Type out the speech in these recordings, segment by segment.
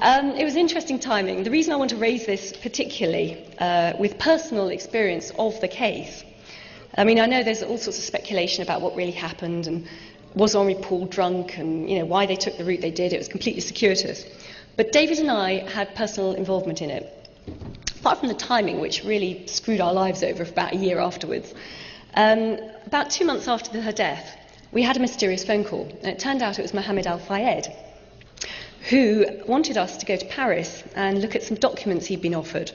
It was interesting timing. The reason I want to raise this particularly with personal experience of the case, I mean, I know there's all sorts of speculation about what really happened and was Henri Paul drunk and why they took the route they did. It was completely circuitous. But David and I had personal involvement in it. Apart from the timing, which really screwed our lives over for about a year afterwards, about 2 months after her death, we had a mysterious phone call. And it turned out it was Mohammed al-Fayed, who wanted us to go to Paris and look at some documents he'd been offered.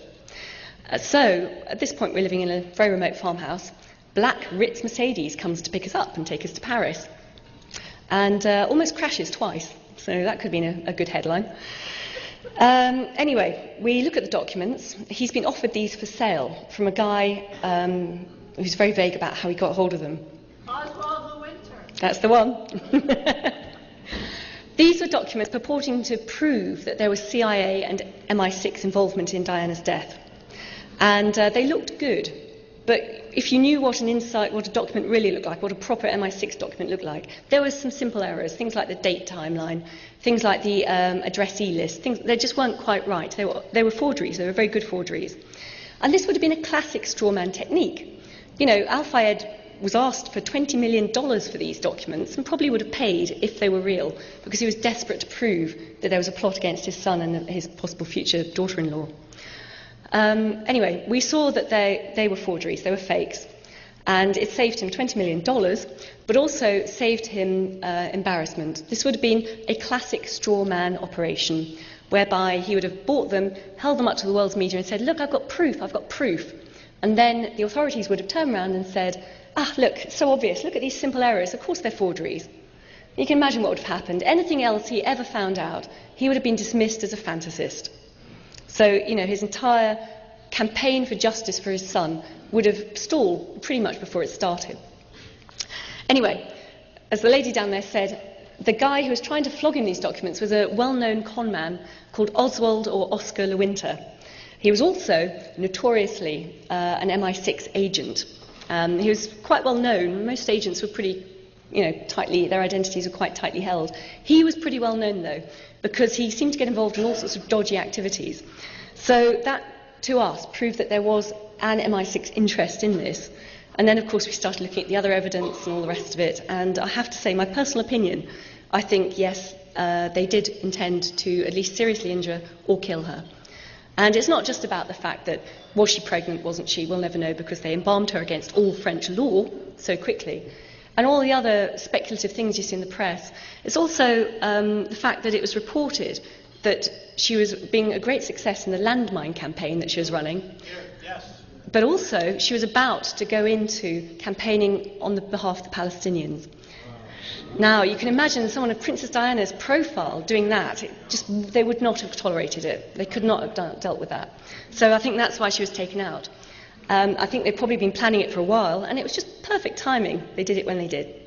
So, at this point, we're living in a very remote farmhouse. Black Ritz Mercedes comes to pick us up and take us to Paris. And almost crashes twice. So that could have been a good headline. Anyway, we look at the documents. He's been offered these for sale from a guy who's very vague about how he got hold of them. Charles Windsor. That's the one. These were documents purporting to prove that there was CIA and MI6 involvement in Diana's death. And they looked good. But if you knew what a document really looked like, what a proper MI6 document looked like, there were some simple errors, things like the date timeline, things like the addressee list, they just weren't quite right. They were forgeries, they were very good forgeries. And this would have been a classic strawman technique. Al-Fayed was asked for $20 million for these documents and probably would have paid if they were real, because he was desperate to prove that there was a plot against his son and his possible future daughter-in-law. Anyway, we saw that they were forgeries, they were fakes, and it saved him $20 million, but also saved him embarrassment. This would have been a classic straw man operation, whereby he would have bought them, held them up to the world's media and said, look, I've got proof. And then the authorities would have turned around and said, look, it's so obvious, look at these simple errors, of course they're forgeries. You can imagine what would have happened. Anything else he ever found out, he would have been dismissed as a fantasist. So, his entire campaign for justice for his son would have stalled pretty much before it started. Anyway, as the lady down there said, the guy who was trying to flog him these documents was a well-known con man called Oswald or Oscar Lewinter. He was also notoriously an MI6 agent. He was quite well known. Most agents were pretty, their identities were quite tightly held. He was pretty well known, though, because he seemed to get involved in all sorts of dodgy activities. So that, to us, proved that there was an MI6 interest in this. And then, of course, we started looking at the other evidence and all the rest of it. And I have to say, my personal opinion, I think, yes, they did intend to at least seriously injure or kill her. And it's not just about the fact that, was she pregnant, wasn't she? We'll never know, because they embalmed her against all French law so quickly. And all the other speculative things you see in the press. It's also the fact that it was reported that she was being a great success in the landmine campaign that she was running. Yes. But also, she was about to go into campaigning on the behalf of the Palestinians. Now, you can imagine someone of Princess Diana's profile doing that. They would not have tolerated it. They could not have dealt with that. So I think that's why she was taken out. I think they'd probably been planning it for a while, and it was just perfect timing. They did it when they did.